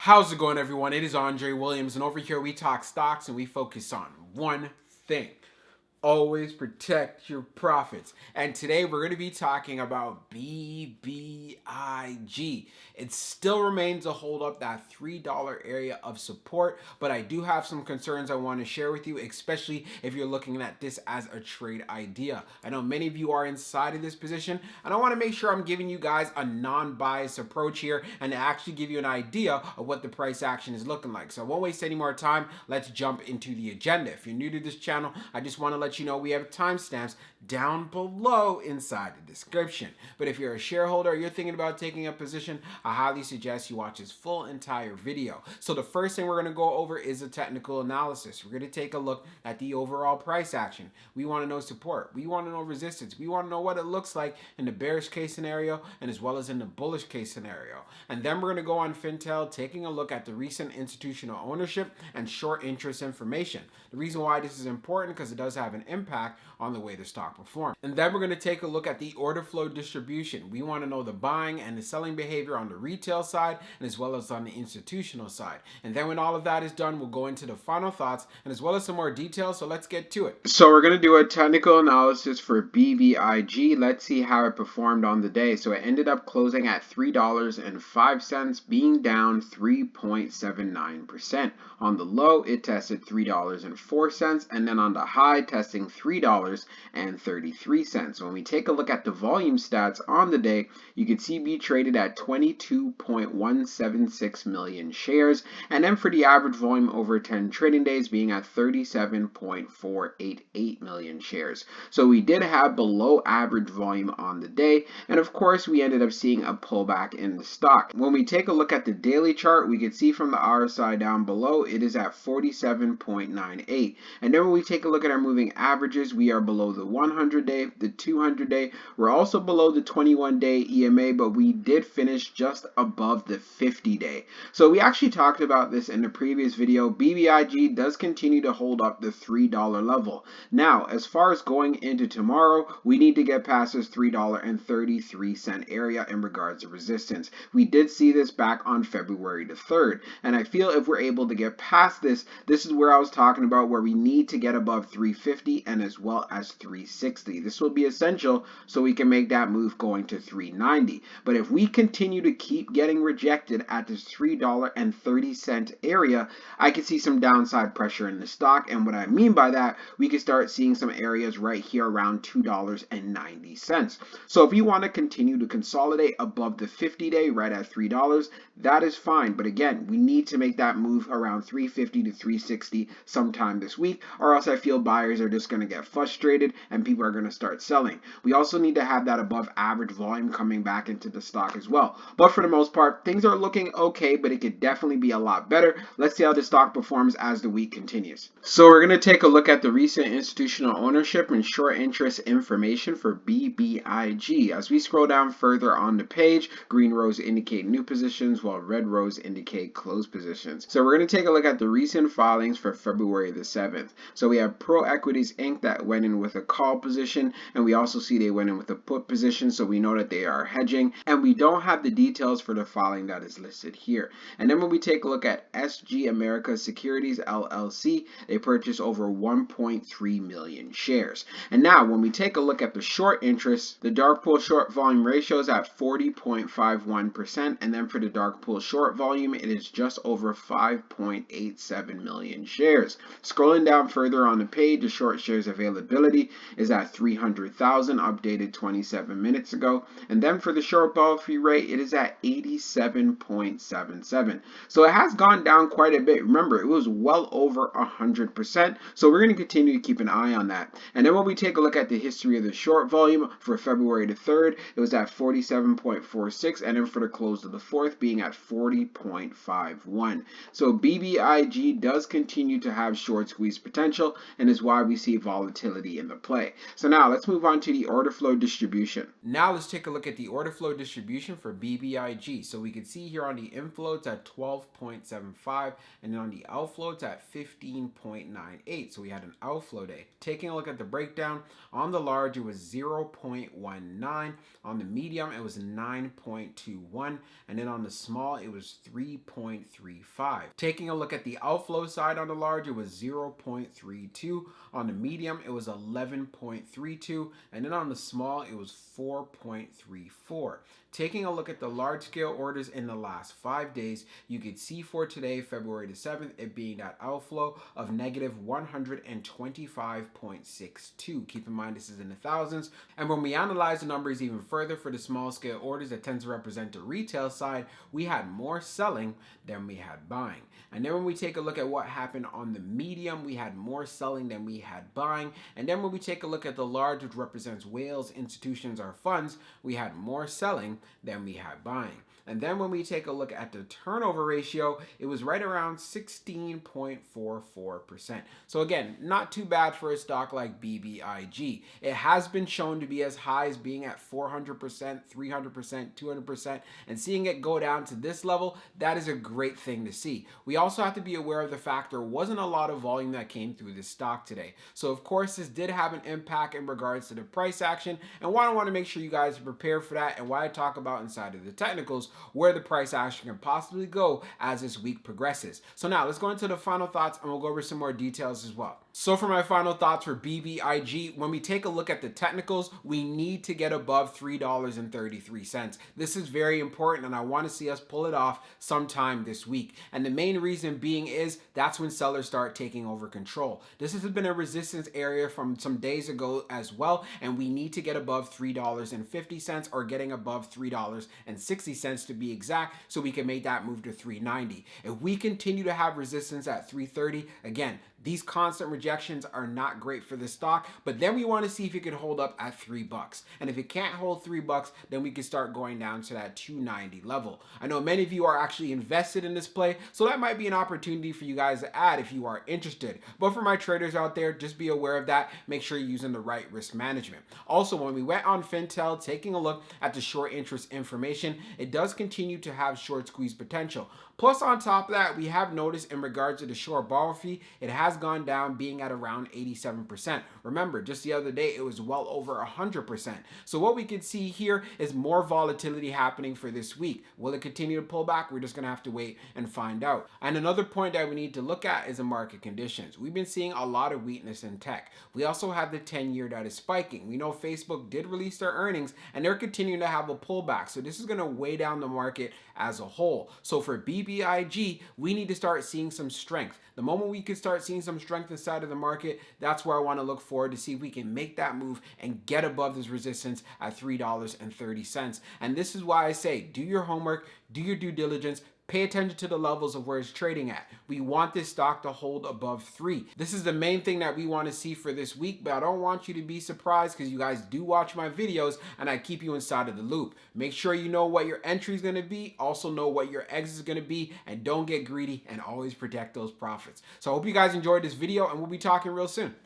How's it going, everyone? It is Andre Williams, and over here we talk stocks and we focus on one thing. Always protect your profits. And today we're going to be talking about BBIG. It still remains to hold up that $3 area of support, but I do have some concerns I want to share with you, especially if you're looking at this as a trade idea. I know many of you are inside of this position, and I want to make sure I'm giving you guys a non-biased approach here and to actually give you an idea of what the price action is looking like. So I won't waste any more time. Let's jump into the agenda. If you're new to this channel, I just want to let you know we have timestamps down below inside the description. But if you're a shareholder or you're thinking about taking a position, I highly suggest you watch this full entire video. So the first thing we're going to go over is a technical analysis. We're going to take a look at the overall price action. We want to know support. We want to know resistance. We want to know what it looks like in the bearish case scenario and as well as in the bullish case scenario. And then we're going to go on Fintel, taking a look at the recent institutional ownership and short interest information. The reason why this is important because it does have an impact on the way the stock performs. And then we're going to take a look at the order flow distribution. We want to know the buying and the selling behavior on the retail side and as well as on the institutional side. And then when all of that is done, we'll go into the final thoughts and as well as some more details. So let's get to it. So we're going to do a technical analysis for BBIG. Let's see how it performed on the day. So it ended up closing at $3.05, being down 3.79%. On the low, it tested $3.04, and then on the high, testing $3.33. When we take a look at the volume stats on the day, you can see B traded at 22.176 million shares, and then for the average volume over 10 trading days being at 37.488 million shares. So we did have below average volume on the day, and of course we ended up seeing a pullback in the stock. When we take a look at the daily chart, we can see from the RSI down below, it is at 47.98. And then when we take a look at our moving averages, we are below the 100-day, the 200-day. We're also below the 21-day EMA, but we did finish just above the 50-day. So we actually talked about this in the previous video. BBIG does continue to hold up the $3 level. Now, as far as going into tomorrow, we need to get past this $3.33 area in regards to resistance. We did see this back on February the 3rd, and I feel if we're able to get past this, this is where I was talking about where we need to get above 350 and as well as 360. This will be essential so we can make that move going to 390. But if we continue to keep getting rejected at this $3.30 area, I can see some downside pressure in the stock. And what I mean by that, we can start seeing some areas right here around $2.90. So if you want to continue to consolidate above the 50-day right at $3, that is fine. But again, we need to make that move around 350 to 360 sometime this week, or else I feel buyers are just going to get frustrated and people are going to start selling. We also need to have that above average volume coming back into the stock as well. But for the most part, things are looking okay, but it could definitely be a lot better. Let's see how the stock performs as the week continues. So we're going to take a look at the recent institutional ownership and short interest information for BBIG. As we scroll down further on the page, green rows indicate new positions while red rows indicate closed positions. So we're going to take a look at the recent filings for February the 7th. So we have Pro Equities Inc. that went in with a call position, and we also see they went in with a put position, so we know that they are hedging, and we don't have the details for the filing that is listed here. And then when we take a look at SG America Securities LLC, they purchased over 1.3 million shares. And now when we take a look at the short interest, the dark pool short volume ratio is at 40.51%, and then for the dark pool short volume, it is just over 5.87 million shares. Scrolling down further on the page, the short shares availability is at 300,000, updated 27 minutes ago. And then for the short ball fee rate, it is at 87.77. So it has gone down quite a bit. Remember, it was well over 100%. So we're going to continue to keep an eye on that. And then when we take a look at the history of the short volume for February the 3rd, it was at 47.46, and then for the close of the 4th being at 40.51. So BBIG does continue to have short squeeze potential, and is why we see volatility in the play. So now let's move on to the order flow distribution. Now let's take a look at the order flow distribution for BBIG. So we can see here on the inflow it's at 12.75, and then on the outflow it's at 15.98. So we had an outflow day. Taking a look at the breakdown, on the large it was 0.19, on the medium it was 9.21, and then on the small it was 3.35. Taking a look at the outflow side, on the large it was 0.32, on the medium it was 11.32, and then on the small it was 4.34. Taking a look at the large scale orders in the last 5 days, you could see for today, February the 7th, it being that outflow of negative 125.62. Keep in mind this is in the thousands. And when we analyze the numbers even further for the small scale orders that tends to represent the retail side, we had more selling than we had buying. And then when we take a look at what happened on the medium, we had more selling than we had buying. And then when we take a look at the large, which represents whales, institutions, or funds, we had more selling than we had buying. And then when we take a look at the turnover ratio, it was right around 16.44%. So again, not too bad for a stock like BBIG. It has been shown to be as high as being at 400%, 300%, 200%, and seeing it go down to this level, that is a great thing to see. We also have to be aware of the fact there wasn't a lot of volume that came through this stock today. So of course, this did have an impact in regards to the price action, and why I want to make sure you guys are prepared for that, and why I talk about inside of the technicals where the price action can possibly go as this week progresses. So now let's go into the final thoughts, and we'll go over some more details as well. So for my final thoughts for BBIG, when we take a look at the technicals, we need to get above $3.33. This is very important, and I want to see us pull it off sometime this week. And the main reason being is that's when sellers start taking over control. This has been a resistance area from some days ago as well, and we need to get above $3.50 or getting above $3.60 to be exact, so we can make that move to $3.90. If we continue to have resistance at $3.30, again, these constant rejections are not great for the stock, but then we want to see if it can hold up at $3. And if it can't hold $3, then we can start going down to that $2.90 level. I know many of you are actually invested in this play, so that might be an opportunity for you guys to add if you are interested. But for my traders out there, just be aware of that. Make sure you're using the right risk management. Also, when we went on Fintel, taking a look at the short interest information, it does continue to have short squeeze potential. Plus, on top of that, we have noticed in regards to the short borrow fee, it has gone down, being at around 87%. Remember, just the other day, it was well over 100%. So what we can see here is more volatility happening for this week. Will it continue to pull back? We're just going to have to wait and find out. And another point that we need to look at is the market conditions. We've been seeing a lot of weakness in tech. We also have the 10-year that is spiking. We know Facebook did release their earnings, and they're continuing to have a pullback. So this is going to weigh down the market as a whole. So for BBIG, we need to start seeing some strength. The moment we can start seeing some strength inside of the market, that's where I want to look forward to see if we can make that move and get above this resistance at $3.30. And this is why I say, do your homework, do your due diligence, pay attention to the levels of where it's trading at. We want this stock to hold above 3. This is the main thing that we want to see for this week, but I don't want you to be surprised because you guys do watch my videos and I keep you inside of the loop. Make sure you know what your entry is going to be, also know what your exit is going to be, and don't get greedy and always protect those profits. So I hope you guys enjoyed this video, and we'll be talking real soon.